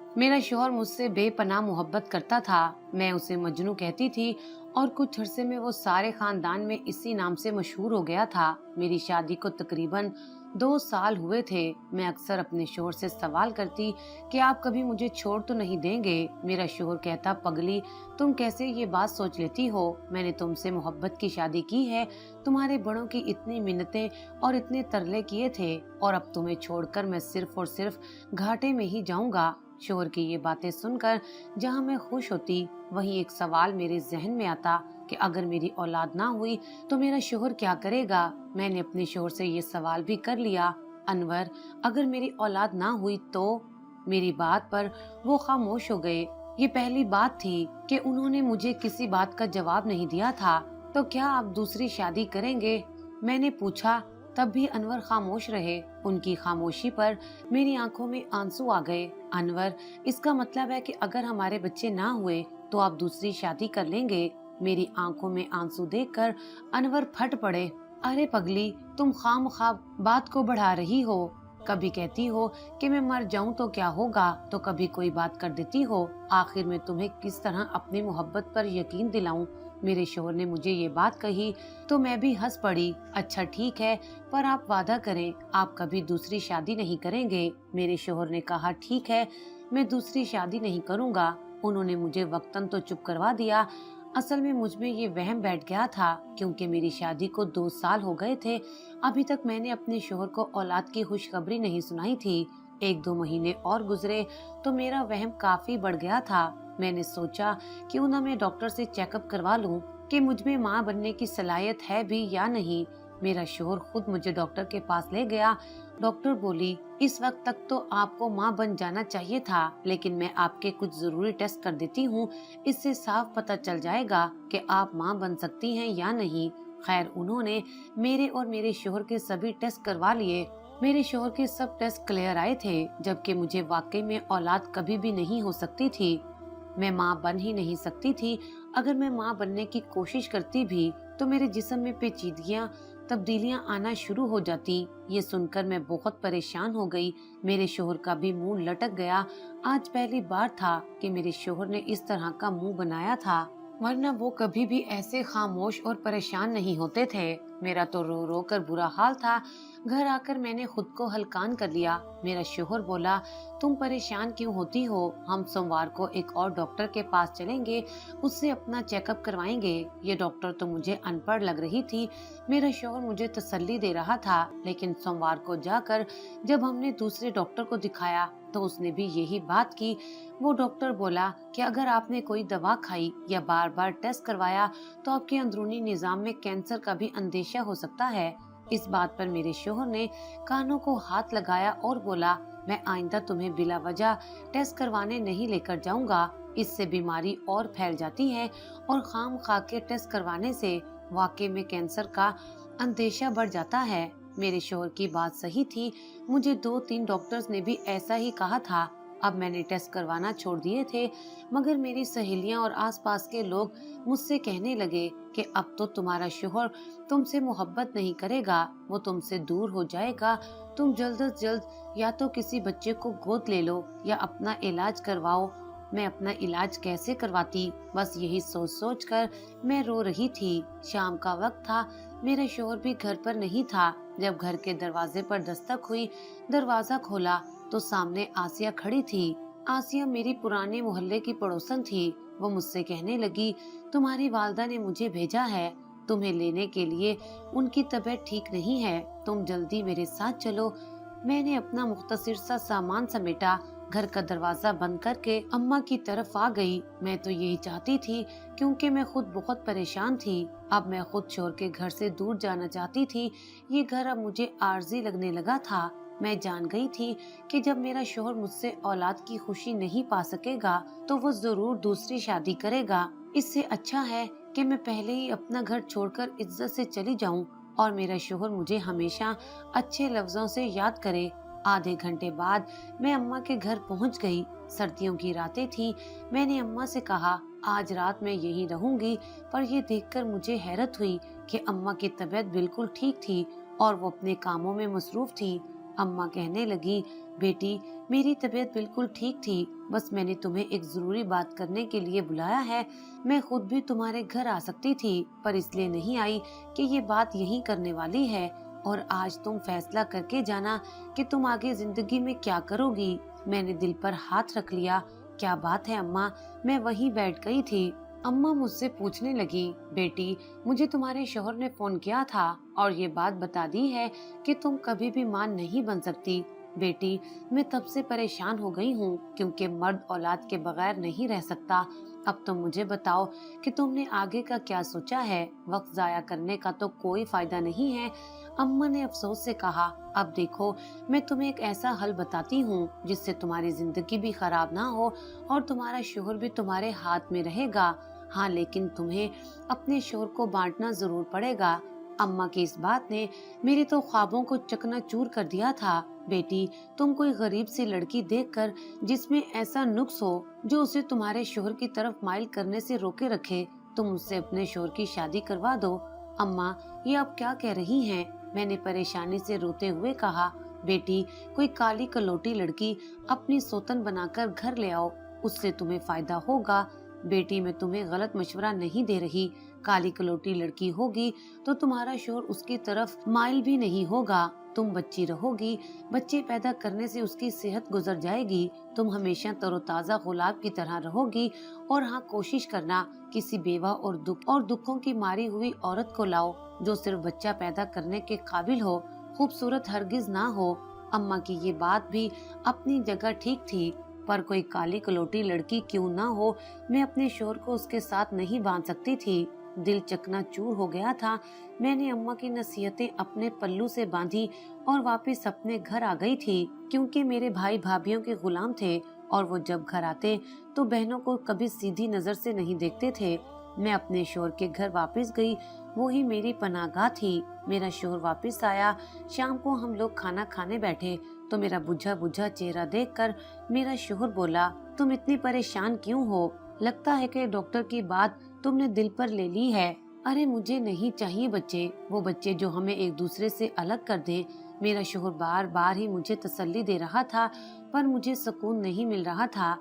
मेरा शौहर मुझसे बेपनाह मोहब्बत करता था। मैं उसे मजनू कहती थी और कुछ अरसे में वो सारे खानदान में इसी नाम से मशहूर हो गया था। मेरी शादी को तकरीबन 2 साल हुए थे। मैं अक्सर अपने शौहर से सवाल करती कि आप कभी मुझे छोड़ तो नहीं देंगे। मेरा शौहर कहता, पगली, तुम कैसे ये बात सोच लेती हो? मैंने तुमसे मोहब्बत की शादी की है। तुम्हारे बड़ों की इतनी मिन्नतें और इतने तरले किए थे, और अब तुम्हें छोड़कर मैं सिर्फ और सिर्फ घाटे में ही जाऊंगा। शौहर की ये बातें सुनकर जहां मैं खुश होती, वहीं एक सवाल मेरे जहन में आता कि अगर मेरी औलाद ना हुई तो मेरा शौहर क्या करेगा। मैंने अपने शौहर से ये सवाल भी कर लिया, अनवर, अगर मेरी औलाद ना हुई तो? मेरी बात पर वो खामोश हो गए। ये पहली बात थी कि उन्होंने मुझे किसी बात का जवाब नहीं दिया था। तो क्या आप दूसरी शादी करेंगे? मैंने पूछा। तब भी अनवर खामोश रहे। उनकी खामोशी पर मेरी आंखों में आंसू आ गए। अनवर, इसका मतलब है कि अगर हमारे बच्चे ना हुए तो आप दूसरी शादी कर लेंगे? मेरी आंखों में आंसू देखकर अनवर फट पड़े। अरे पगली, तुम खामखा बात को बढ़ा रही हो। कभी कहती हो कि मैं मर जाऊं तो क्या होगा, तो कभी कोई बात कर देती हो। आखिर में तुम्हें किस तरह अपनी मोहब्बत पर यकीन दिलाऊं? मेरे शौहर ने मुझे ये बात कही तो मैं भी हंस पड़ी। अच्छा ठीक है, पर आप वादा करें आप कभी दूसरी शादी नहीं करेंगे। मेरे शौहर ने कहा, ठीक है, मैं दूसरी शादी नहीं करूंगा। उन्होंने मुझे वक्तन तो चुप करवा दिया। असल में मुझ में ये वहम बैठ गया था, क्योंकि मेरी शादी को 2 साल हो गए थे। अभी तक मैंने अपने शौहर को औलाद की खुशखबरी नहीं सुनाई थी। 1-2 महीने और गुजरे तो मेरा वहम काफी बढ़ गया था। मैंने सोचा क्यों ना मैं डॉक्टर से चेकअप करवा लूं कि मुझ में माँ बनने की सलाहियत है भी या नहीं। मेरा शौहर खुद मुझे डॉक्टर के पास ले गया। डॉक्टर बोली, इस वक्त तक तो आपको माँ बन जाना चाहिए था, लेकिन मैं आपके कुछ जरूरी टेस्ट कर देती हूँ। इससे साफ पता चल जाएगा कि आप माँ बन सकती हैं या नहीं। खैर, उन्होंने मेरे और मेरे शौहर के सभी टेस्ट करवा लिए। मेरे शौहर के सब टेस्ट क्लियर आए थे, जबकि मुझे वाकई में औलाद कभी भी नहीं हो सकती थी। मैं माँ बन ही नहीं सकती थी। अगर मैं माँ बनने की कोशिश करती भी तो मेरे जिस्म में पेचीदगियाँ, तब्दीलियां आना शुरू हो जाती। ये सुनकर मैं बहुत परेशान हो गई। मेरे शौहर का भी मुंह लटक गया। आज पहली बार था कि मेरे शौहर ने इस तरह का मुंह बनाया था, वरना वो कभी भी ऐसे खामोश और परेशान नहीं होते थे। मेरा तो रो रो कर बुरा हाल था। घर आकर मैंने खुद को हल्कान कर लिया। मेरा शौहर बोला, तुम परेशान क्यों होती हो? हम सोमवार को एक और डॉक्टर के पास चलेंगे, उससे अपना चेकअप करवाएंगे। ये डॉक्टर तो मुझे अनपढ़ लग रही थी। मेरा शौहर मुझे तसल्ली दे रहा था, लेकिन सोमवार को जाकर जब हमने दूसरे डॉक्टर को दिखाया तो उसने भी यही बात की। वो डॉक्टर बोला कि अगर आपने कोई दवा खाई या बार बार टेस्ट करवाया तो आपके अंदरूनी निजाम में कैंसर का भी अंदेशा हो सकता है। इस बात पर मेरे शौहर ने कानों को हाथ लगाया और बोला, मैं आइंदा तुम्हें बिला वजह टेस्ट करवाने नहीं लेकर जाऊंगा। इससे बीमारी और फैल जाती है, और खाम खा के टेस्ट करवाने से वाकई में कैंसर का अंदेशा बढ़ जाता है। मेरे शौहर की बात सही थी। मुझे 2-3 डॉक्टर्स ने भी ऐसा ही कहा था। अब मैंने टेस्ट करवाना छोड़ दिए थे, मगर मेरी सहेलियां और आसपास के लोग मुझसे कहने लगे कि अब तो तुम्हारा शौहर तुमसे मोहब्बत नहीं करेगा, वो तुमसे दूर हो जाएगा। तुम जल्द से जल्द या तो किसी बच्चे को गोद ले लो या अपना इलाज करवाओ। मैं अपना इलाज कैसे करवाती, बस यही सोच सोच कर मैं रो रही थी। शाम का वक्त था। मेरा शौहर भी घर पर नहीं था। जब घर के दरवाजे पर दस्तक हुई, दरवाजा खोला तो सामने आसिया खड़ी थी। आसिया मेरी पुराने मोहल्ले की पड़ोसन थी। वो मुझसे कहने लगी, तुम्हारी वालदा ने मुझे भेजा है तुम्हें लेने के लिए। उनकी तबीयत ठीक नहीं है, तुम जल्दी मेरे साथ चलो। मैंने अपना मुख्तसर सा सामान समेटा, घर का दरवाजा बंद करके अम्मा की तरफ आ गई। मैं तो यही चाहती थी, क्योंकि मैं खुद बहुत परेशान थी। अब मैं खुद शौहर के घर से दूर जाना चाहती थी। ये घर अब मुझे आर्जी लगने लगा था। मैं जान गई थी कि जब मेरा शौहर मुझसे औलाद की खुशी नहीं पा सकेगा तो वो जरूर दूसरी शादी करेगा। इससे अच्छा है कि मैं पहले ही अपना घर छोड़कर इज्जत से चली जाऊं और मेरा शौहर मुझे हमेशा अच्छे लफ्जों से याद करे। आधे घंटे बाद मैं अम्मा के घर पहुंच गई। सर्दियों की रातें थी। मैंने अम्मा से कहा, आज रात मैं यहीं रहूंगी। पर ये देखकर मुझे हैरत हुई कि अम्मा की तबीयत बिल्कुल ठीक थी और वो अपने कामों में मसरूफ थी। अम्मा कहने लगी, बेटी, मेरी तबीयत बिल्कुल ठीक थी, बस मैंने तुम्हें एक जरूरी बात करने के लिए बुलाया है। मैं खुद भी तुम्हारे घर आ सकती थी, पर इसलिए नहीं आई कि ये बात यही करने वाली है, और आज तुम फैसला करके जाना कि तुम आगे जिंदगी में क्या करोगी। मैंने दिल पर हाथ रख लिया। क्या बात है अम्मा? मैं वहीं बैठ गई थी। अम्मा मुझसे पूछने लगी, बेटी, मुझे तुम्हारे शौहर ने फोन किया था और ये बात बता दी है कि तुम कभी भी मां नहीं बन सकती। बेटी, मैं तब से परेशान हो गई हूँ, क्योंकि मर्द औलाद के बगैर नहीं रह सकता। अब तुम मुझे बताओ कि तुमने आगे का क्या सोचा है? वक्त जाया करने का तो कोई फायदा नहीं है। अम्मा ने अफसोस से कहा, अब देखो, मैं तुम्हें एक ऐसा हल बताती हूँ जिससे तुम्हारी जिंदगी भी खराब ना हो और तुम्हारा शोहर भी तुम्हारे हाथ में रहेगा। हाँ, लेकिन तुम्हें अपने शोहर को बांटना जरूर पड़ेगा। अम्मा की इस बात ने मेरे तो ख्वाबों को चकनाचूर कर दिया था। बेटी, तुम कोई गरीब सी लड़की देखकर जिसमें ऐसा नुक्स हो जो उसे तुम्हारे शोहर की तरफ माइल करने से रोके रखे, तुम उससे अपने शोहर की शादी करवा दो। अम्मा, ये आप क्या कह रही हैं? मैंने परेशानी से रोते हुए कहा, बेटी, कोई काली कलोटी लड़की अपनी सौतन बनाकर घर ले आओ, उससे तुम्हें फायदा होगा। बेटी, मैं तुम्हें गलत मशवरा नहीं दे रही। काली कलोटी लड़की होगी तो तुम्हारा शोहर उसकी तरफ माइल भी नहीं होगा। तुम बच्ची रहोगी, बच्चे पैदा करने से उसकी सेहत गुजर जाएगी। तुम हमेशा तरोताजा गुलाब की तरह रहोगी। और हाँ, कोशिश करना किसी बेवा और दुखों की मारी हुई औरत को लाओ जो सिर्फ बच्चा पैदा करने के काबिल हो, खूबसूरत हरगिज ना हो। अम्मा की ये बात भी अपनी जगह ठीक थी, पर कोई काली कलोटी लड़की क्यों ना हो, मैं अपने शोहर को उसके साथ नहीं बांध सकती थी। दिल चकनाचूर हो गया था। मैंने अम्मा की नसीहतें अपने पल्लू से बांधी और वापस अपने घर आ गई थी, क्योंकि मेरे भाई भाभीियों के गुलाम थे और वो जब घर आते तो बहनों को कभी सीधी नजर से नहीं देखते थे। मैं अपने शोहर के घर वापस गई, वो ही मेरी पनाहगाह थी। मेरा शोहर वापस आया। शाम को हम लोग खाना खाने बैठे तो मेरा बुझा बुझा चेहरा देखकर मेरा शोहर बोला, तुम इतनी परेशान क्यों हो? लगता है कि डॉक्टर की बात तुमने दिल पर ले ली है। अरे, मुझे नहीं चाहिए बच्चे, वो बच्चे जो हमें एक दूसरे से अलग कर दें। मेरा शोहर बार बार ही मुझे तसल्ली दे रहा था, पर मुझे सुकून नहीं मिल रहा था।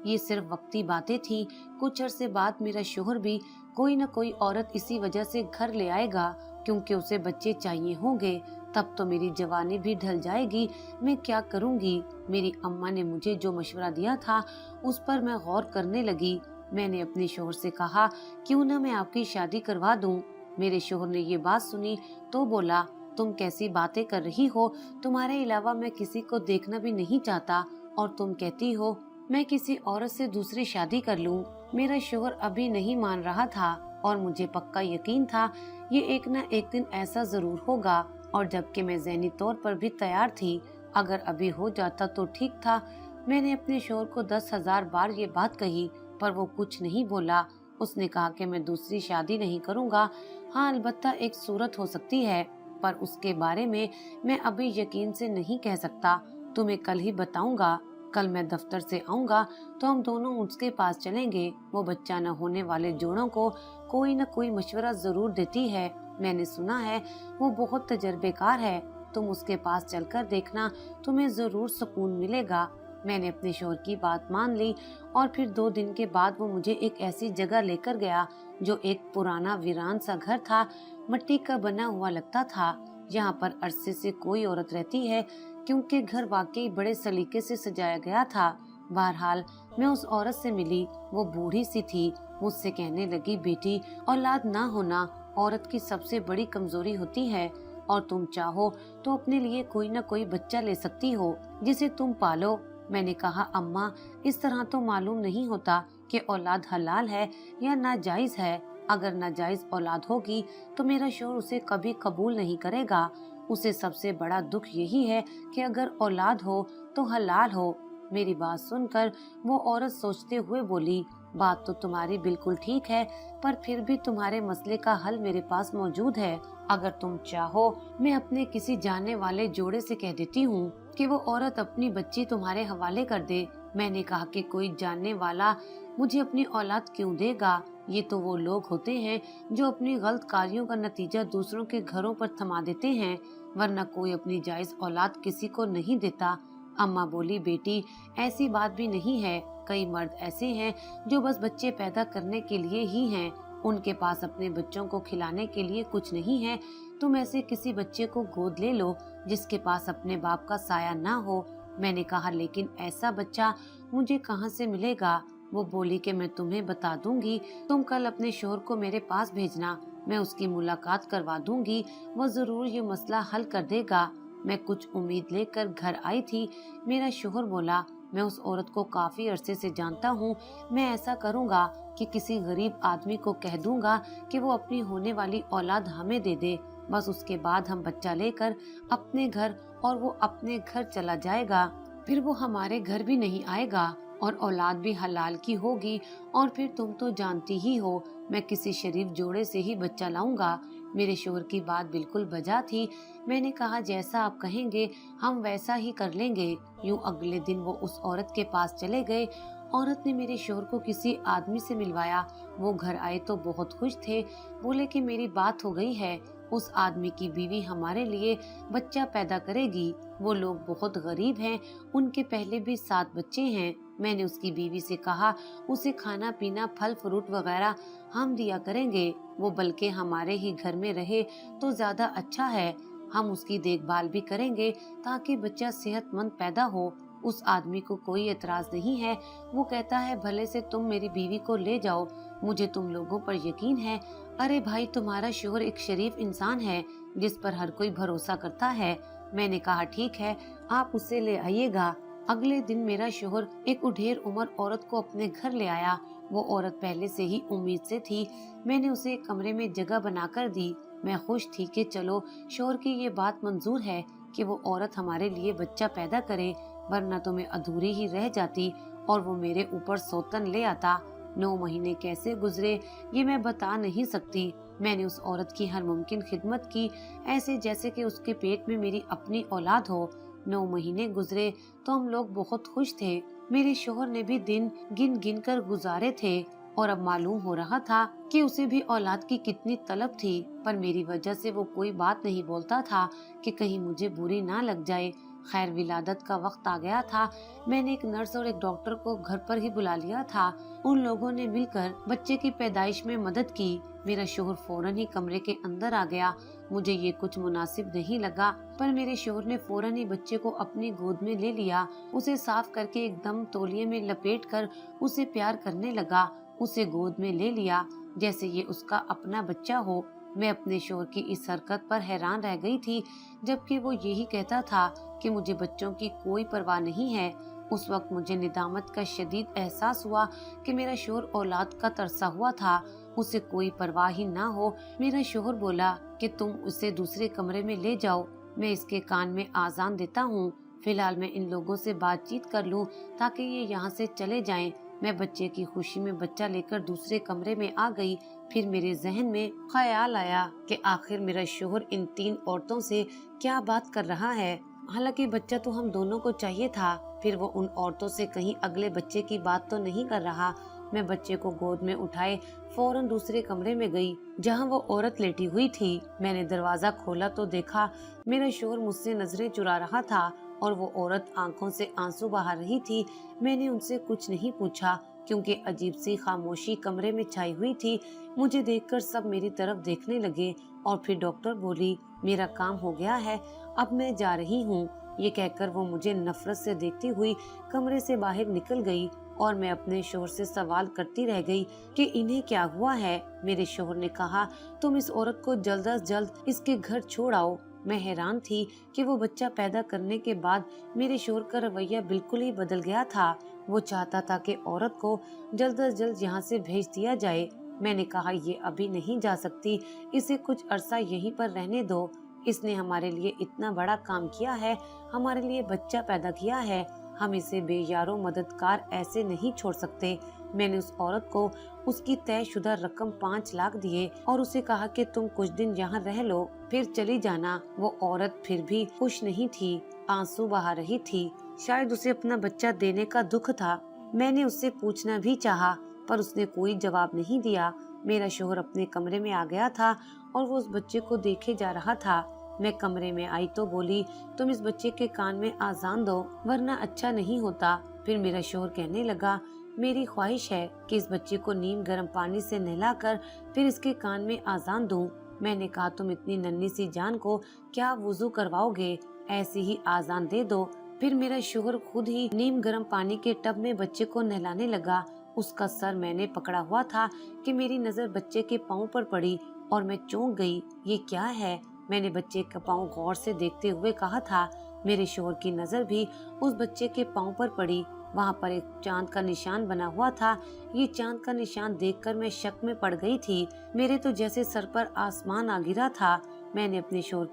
ये सिर्फ वक्ती बातें थी। कुछ अरसे बाद मेरा शोहर भी कोई न कोई औरत इसी वजह से घर ले आएगा, क्योंकि उसे बच्चे चाहिए होंगे। तब तो मेरी जवानी भी ढल जाएगी। मैं क्या करूंगी? मेरी अम्मा ने मुझे जो मशवरा दिया था उस पर मैं गौर करने लगी। मैंने अपने शोहर से कहा, क्यों ना मैं आपकी शादी करवा दूं। मेरे शोहर ने ये बात सुनी तो बोला, तुम कैसी बातें कर रही हो? तुम्हारे अलावा मैं किसी को देखना भी नहीं चाहता, और तुम कहती हो मैं किसी औरत से दूसरी शादी कर लूं। मेरा शोहर अभी नहीं मान रहा था और मुझे पक्का यकीन था ये एक न एक दिन ऐसा जरूर होगा, और जबकि मैं ज़हनी तौर पर भी तैयार थी। अगर अभी हो जाता तो ठीक था। मैंने अपने शोहर को 10,000 बार ये बात कही, पर वो कुछ नहीं बोला। उसने कहा कि मैं दूसरी शादी नहीं करूंगा। हाँ, अलबत्ता एक सूरत हो सकती है, पर उसके बारे में मैं अभी यकीन से नहीं कह सकता। तुम्हें कल ही बताऊंगा। कल मैं दफ्तर से आऊंगा तो हम दोनों उसके पास चलेंगे। वो बच्चा न होने वाले जोड़ों को कोई न कोई मशवरा जरूर देती है। मैंने सुना है वो बहुत तजर्बेकार है। तुम उसके पास चलकर देखना, तुम्हें जरूर सुकून मिलेगा। मैंने अपने शोहर की बात मान ली और फिर 2 दिन के बाद वो मुझे एक ऐसी जगह लेकर गया जो एक पुराना वीरान सा घर था। मिट्टी का बना हुआ लगता था। यहाँ पर अरसे से कोई औरत रहती है, क्योंकि घर वाकई बड़े सलीके से सजाया गया था। बहरहाल मैं उस औरत से मिली। वो बूढ़ी सी थी। मुझसे कहने लगी, बेटी, औलाद ना होना औरत की सबसे बड़ी कमजोरी होती है, और तुम चाहो तो अपने लिए कोई न कोई बच्चा ले सकती हो जिसे तुम पालो। मैंने कहा, अम्मा, इस तरह तो मालूम नहीं होता कि औलाद हलाल है या नाजायज है। अगर नाजायज औलाद होगी तो मेरा शोहर उसे कभी कबूल नहीं करेगा। उसे सबसे बड़ा दुख यही है कि अगर औलाद हो तो हलाल हो। मेरी बात सुनकर वो औरत सोचते हुए बोली, बात तो तुम्हारी बिल्कुल ठीक है, पर फिर भी तुम्हारे मसले का हल मेरे पास मौजूद है। अगर तुम चाहो मैं अपने किसी जानने वाले जोड़े से कह देती हूँ कि वो औरत अपनी बच्ची तुम्हारे हवाले कर दे। मैंने कहा कि कोई जानने वाला मुझे अपनी औलाद क्यों देगा? ये तो वो लोग होते हैं जो अपनी गलत कार्यों का नतीजा दूसरों के घरों पर थमा देते हैं, वरना कोई अपनी जायज औलाद किसी को नहीं देता। अम्मा बोली, बेटी ऐसी बात भी नहीं है, कई मर्द ऐसे हैं जो बस बच्चे पैदा करने के लिए ही हैं, उनके पास अपने बच्चों को खिलाने के लिए कुछ नहीं है। तुम ऐसे किसी बच्चे को गोद ले लो जिसके पास अपने बाप का साया ना हो। मैंने कहा, लेकिन ऐसा बच्चा मुझे कहाँ से मिलेगा? वो बोली कि मैं तुम्हें बता दूंगी, तुम कल अपने शोहर को मेरे पास भेजना, मैं उसकी मुलाकात करवा दूंगी, वो जरूर ये मसला हल कर देगा। मैं कुछ उम्मीद लेकर घर आई थी। मेरा शोहर बोला, मैं उस औरत को काफी अरसे से जानता हूँ, मैं ऐसा करूँगा कि किसी गरीब आदमी को कह दूंगा कि वो अपनी होने वाली औलाद हमें दे दे, बस उसके बाद हम बच्चा लेकर अपने घर और वो अपने घर चला जाएगा, फिर वो हमारे घर भी नहीं आएगा और औलाद भी हलाल की होगी। और फिर तुम तो जानती ही हो, मैं किसी शरीफ जोड़े से ही बच्चा लाऊंगा। मेरे शोहर की बात बिल्कुल बजा थी। मैंने कहा, जैसा आप कहेंगे हम वैसा ही कर लेंगे। यूं अगले दिन वो उस औरत के पास चले गए। औरत ने मेरे शोहर को किसी आदमी से मिलवाया। वो घर आए तो बहुत खुश थे, बोले कि मेरी बात हो गई है, उस आदमी की बीवी हमारे लिए बच्चा पैदा करेगी। वो लोग बहुत गरीब हैं, उनके पहले भी 7 बच्चे हैं। मैंने उसकी बीवी से कहा, उसे खाना पीना फल फ्रूट वगैरह हम दिया करेंगे, वो बल्कि हमारे ही घर में रहे तो ज्यादा अच्छा है, हम उसकी देखभाल भी करेंगे ताकि बच्चा सेहतमंद पैदा हो। उस आदमी को कोई एतराज नहीं है, वो कहता है, भले से तुम मेरी बीवी को ले जाओ, मुझे तुम लोगों पर यकीन है। अरे भाई, तुम्हारा शोहर एक शरीफ इंसान है जिस पर हर कोई भरोसा करता है। मैंने कहा, ठीक है, आप उसे ले आइएगा। अगले दिन मेरा शोहर एक उढेर उम्र औरत को अपने घर ले आया। वो औरत पहले से ही उम्मीद से थी। मैंने उसे एक कमरे में जगह बनाकर दी। मैं खुश थी कि चलो, शोहर की ये बात मंजूर है कि वो औरत हमारे लिए बच्चा पैदा करे, वरना तो मैं अधूरी ही रह जाती और वो मेरे ऊपर सौतन ले आता। 9 महीने कैसे गुजरे ये मैं बता नहीं सकती। मैंने उस औरत की हर मुमकिन खिदमत की, ऐसे जैसे कि उसके पेट में मेरी अपनी औलाद हो। 9 महीने गुजरे तो हम लोग बहुत खुश थे। मेरे शोहर ने भी दिन गिन गिन कर गुजारे थे और अब मालूम हो रहा था कि उसे भी औलाद की कितनी तलब थी, पर मेरी वजह से वो कोई बात नहीं बोलता था कि कहीं मुझे बुरी ना लग जाए। खैर, विलादत का वक्त आ गया था। मैंने एक नर्स और एक डॉक्टर को घर पर ही बुला लिया था। उन लोगों ने मिलकर बच्चे की पैदाइश में मदद की। मेरा शोहर फौरन ही कमरे के अंदर आ गया। मुझे ये कुछ मुनासिब नहीं लगा, पर मेरे शोहर ने फौरन ही बच्चे को अपनी गोद में ले लिया। उसे साफ करके एकदम तौलिए में लपेटकर उसे प्यार करने लगा। उसे गोद में ले लिया जैसे ये उसका अपना बच्चा हो। मैं अपने शोहर की इस हरकत पर हैरान रह गई थी, जबकि वो यही कहता था कि मुझे बच्चों की कोई परवाह नहीं है। उस वक्त मुझे निदामत का शदीद एहसास हुआ कि मेरा शोहर औलाद का तरसा हुआ था, उसे कोई परवाह ही ना हो। मेरा शोहर बोला कि तुम उसे दूसरे कमरे में ले जाओ, मैं इसके कान में आजान देता हूँ। फिलहाल मैं इन लोगों से बातचीत कर लूँ ताकि ये यहाँ से चले जाएं। मैं बच्चे की खुशी में बच्चा लेकर दूसरे कमरे में आ गई। फिर मेरे जहन में ख्याल आया कि आखिर मेरा शोहर इन 3 औरतों से क्या बात कर रहा है। हालांकि बच्चा तो हम दोनों को चाहिए था, फिर वो उन औरतों से कहीं अगले बच्चे की बात तो नहीं कर रहा। मैं बच्चे को गोद में उठाए फौरन दूसरे कमरे में गई जहां वो औरत लेटी हुई थी। मैंने दरवाजा खोला तो देखा मेरा शोहर मुझसे नजरें चुरा रहा था और वो औरत आंखों से आंसू बहा रही थी। मैंने उनसे कुछ नहीं पूछा क्योंकि अजीब सी खामोशी कमरे में छाई हुई थी। मुझे देखकर सब मेरी तरफ देखने लगे और फिर डॉक्टर बोली, मेरा काम हो गया है, अब मैं जा रही हूँ। ये कहकर वो मुझे नफरत से देखती हुई कमरे से बाहर निकल गई और मैं अपने शोहर से सवाल करती रह गई कि इन्हें क्या हुआ है। मेरे शोहर ने कहा, तुम इस औरत को जल्द अज जल्द इसके घर छोड़ आओ। मैं हैरान थी कि वो बच्चा पैदा करने के बाद मेरे शोहर का रवैया बिल्कुल ही बदल गया था। वो चाहता था कि औरत को जल्द अज जल्द यहाँ से भेज दिया जाए। मैंने कहा, ये अभी नहीं जा सकती, इसे कुछ अरसा यहीं पर रहने दो। इसने हमारे लिए इतना बड़ा काम किया है, हमारे लिए बच्चा पैदा किया है, हम इसे बेयारो मददगार ऐसे नहीं छोड़ सकते। मैंने उस औरत को उसकी तयशुदा रकम 5 लाख दिए और उसे कहा कि तुम कुछ दिन यहाँ रह लो, फिर चली जाना। वो औरत फिर भी खुश नहीं थी, आंसू बहा रही थी। शायद उसे अपना बच्चा देने का दुख था। मैंने उससे पूछना भी चाहा, पर उसने कोई जवाब नहीं दिया। मेरा शोहर अपने कमरे में आ गया था और वो उस बच्चे को देखे जा रहा था। मैं कमरे में आई तो बोली, तुम इस बच्चे के कान में आजान दो वरना अच्छा नहीं होता। फिर मेरा शोहर कहने लगा, मेरी ख्वाहिश है कि इस बच्चे को नीम गर्म पानी से नहलाकर फिर इसके कान में आजान दूं। मैंने कहा, तुम इतनी नन्ही सी जान को क्या वुजू करवाओगे, ऐसे ही आजान दे दो। फिर मेरा शोहर खुद ही नीम गर्म पानी के टब में बच्चे को नहलाने लगा। उसका सर मैंने पकड़ा हुआ था कि मेरी नजर बच्चे के पाँव पर पड़ी और मैं चौंक गई। ये क्या है? मैंने बच्चे का पाँव गौर से देखते हुए कहा था। मेरे शोहर की नजर भी उस बच्चे के पाँव पर पड़ी। वहाँ पर एक चांद का निशान बना हुआ था। ये चांद का निशान देखकर मैं शक में पड़ गई थी। मेरे तो जैसे सर पर आसमान आ गिरा था। मैंने अपने शोहर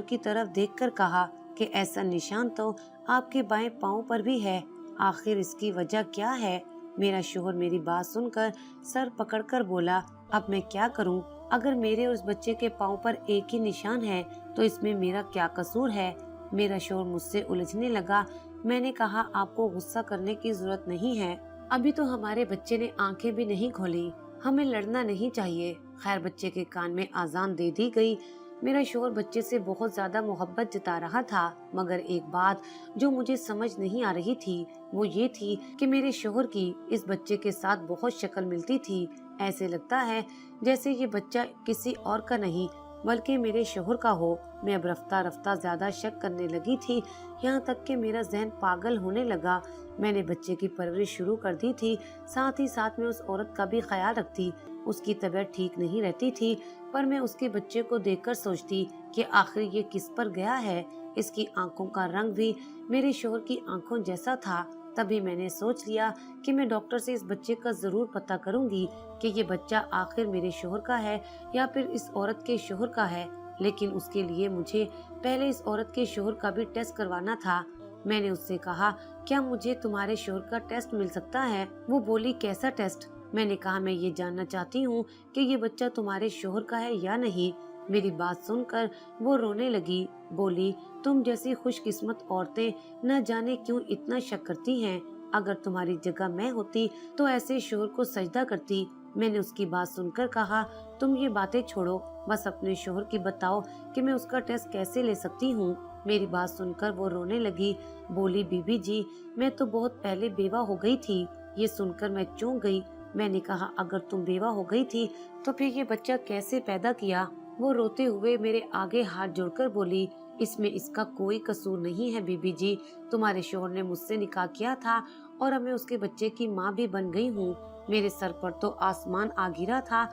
की तरफ देखकर कहा कि ऐसा निशान तो आपके बाएं पाँव पर भी है, आखिर इसकी वजह क्या है? मेरा शोहर मेरी बात सुनकर सर पकड़कर बोला, अब मैं क्या करूं? अगर मेरे और उस बच्चे के पाँव पर एक ही निशान है तो इसमें मेरा क्या कसूर है? मेरा शोहर मुझसे उलझने लगा। मैंने कहा, आपको गुस्सा करने की जरूरत नहीं है, अभी तो हमारे बच्चे ने आंखें भी नहीं खोली, हमें लड़ना नहीं चाहिए। खैर, बच्चे के कान में आजान दे दी गई। मेरा शोहर बच्चे से बहुत ज्यादा मोहब्बत जता रहा था, मगर एक बात जो मुझे समझ नहीं आ रही थी वो ये थी कि मेरे शोहर की इस बच्चे के साथ बहुत शक्ल मिलती थी। ऐसे लगता है जैसे ये बच्चा किसी और का नहीं बल्कि मेरे शोहर का हो। मैं अब रफ्ता रफ्ता ज्यादा शक करने लगी थी, यहाँ तक कि मेरा जहन पागल होने लगा। मैंने बच्चे की परवरिश शुरू कर दी थी, साथ ही साथ में उस औरत का भी ख्याल रखती। उसकी तबीयत ठीक नहीं रहती थी, पर मैं उसके बच्चे को देखकर सोचती कि आखिर ये किस पर गया है। इसकी आंखों का रंग भी मेरे शोहर की आंखों जैसा था। तभी मैंने सोच लिया कि मैं डॉक्टर से इस बच्चे का जरूर पता करूंगी कि ये बच्चा आखिर मेरे शोहर का है या फिर इस औरत के शोहर का है। लेकिन उसके लिए मुझे पहले इस औरत के शोहर का भी टेस्ट करवाना था। मैंने उससे कहा, क्या मुझे तुम्हारे शोहर का टेस्ट मिल सकता है? वो बोली, कैसा टेस्ट? मैंने कहा, मैं ये जानना चाहती हूँ कि ये बच्चा तुम्हारे शोहर का है या नहीं। मेरी बात सुनकर वो रोने लगी। बोली, तुम जैसी खुशकिस्मत औरतें न जाने क्यों इतना शक करती हैं। अगर तुम्हारी जगह मैं होती तो ऐसे शोहर को सजदा करती। मैंने उसकी बात सुनकर कहा, तुम ये बातें छोड़ो, बस अपने शोहर की बताओ कि मैं उसका टेस्ट कैसे ले सकती हूँ। मेरी बात सुनकर वो रोने लगी। बोली, बीबी जी, मैं तो बहुत पहले बेवा हो गई थी। ये सुनकर मैं चौंक गई। मैंने कहा, अगर तुम बेवा हो गई थी तो फिर ये बच्चा कैसे पैदा किया? वो रोते हुए मेरे आगे हाथ जोड़कर बोली, इसमें इसका कोई कसूर नहीं है बीबी जी। तुम्हारे शोहर ने मुझसे निकाह किया था और अब मैं उसके बच्चे की माँ भी बन गई हूँ। मेरे सर पर तो आसमान आ गिरा था।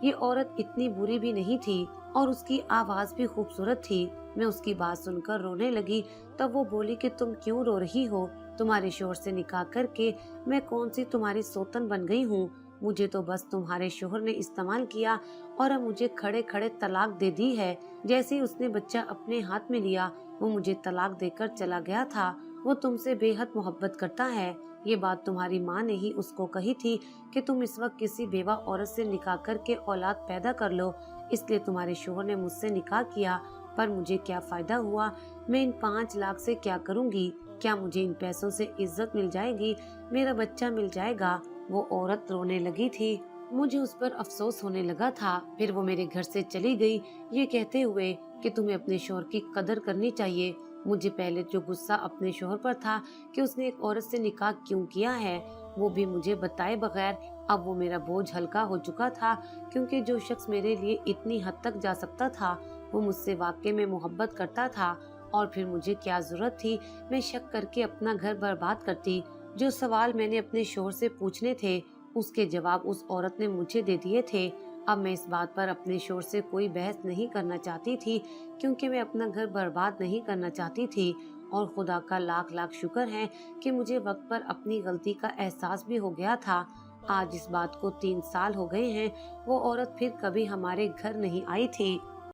ये औरत इतनी बुरी भी नहीं थी और उसकी आवाज भी खूबसूरत थी। मैं उसकी बात सुनकर रोने लगी। तब वो बोली कि तुम क्यों रो रही हो? तुम्हारे शोहर से निकाह करके मैं कौन सी तुम्हारी सोतन बन गई हूँ? मुझे तो बस तुम्हारे शोहर ने इस्तेमाल किया और अब मुझे खड़े खड़े तलाक दे दी है। जैसे ही उसने बच्चा अपने हाथ में लिया वो मुझे तलाक देकर चला गया था। वो तुमसे बेहद मोहब्बत करता है। ये बात तुम्हारी माँ ने ही उसको कही थी कि तुम इस वक्त किसी बेवा औरत से निकाह करके औलाद पैदा कर लो, इसलिए तुम्हारे शोहर ने मुझसे निकाह किया। पर मुझे क्या फायदा हुआ? मैं इन 5 लाख से क्या करूँगी? क्या मुझे इन पैसों से इज्जत मिल जाएगी? मेरा बच्चा मिल जाएगा? वो औरत रोने लगी थी। मुझे उस पर अफसोस होने लगा था। फिर वो मेरे घर से चली गई, ये कहते हुए कि तुम्हें अपने शोहर की कदर करनी चाहिए। मुझे पहले जो गुस्सा अपने शोहर पर था कि उसने एक औरत से निकाह क्यों किया है, वो भी मुझे बताए बगैर, अब वो मेरा बोझ हल्का हो चुका था, क्योंकि जो शख्स मेरे लिए इतनी हद तक जा सकता था वो मुझसे वाकई में मोहब्बत करता था। और फिर मुझे क्या जरूरत थी मैं शक करके अपना घर बर्बाद करती। जो सवाल मैंने अपने शोहर से पूछने थे उसके जवाब उस औरत ने मुझे दे दिए थे। अब मैं इस बात पर अपने शोहर से कोई बहस नहीं करना चाहती थी, क्योंकि मैं अपना घर बर्बाद नहीं करना चाहती थी। और खुदा का लाख लाख शुक्र है कि मुझे वक्त पर अपनी गलती का एहसास भी हो गया था। आज इस बात को 3 साल हो गए हैं। वो औरत फिर कभी हमारे घर नहीं आई थी।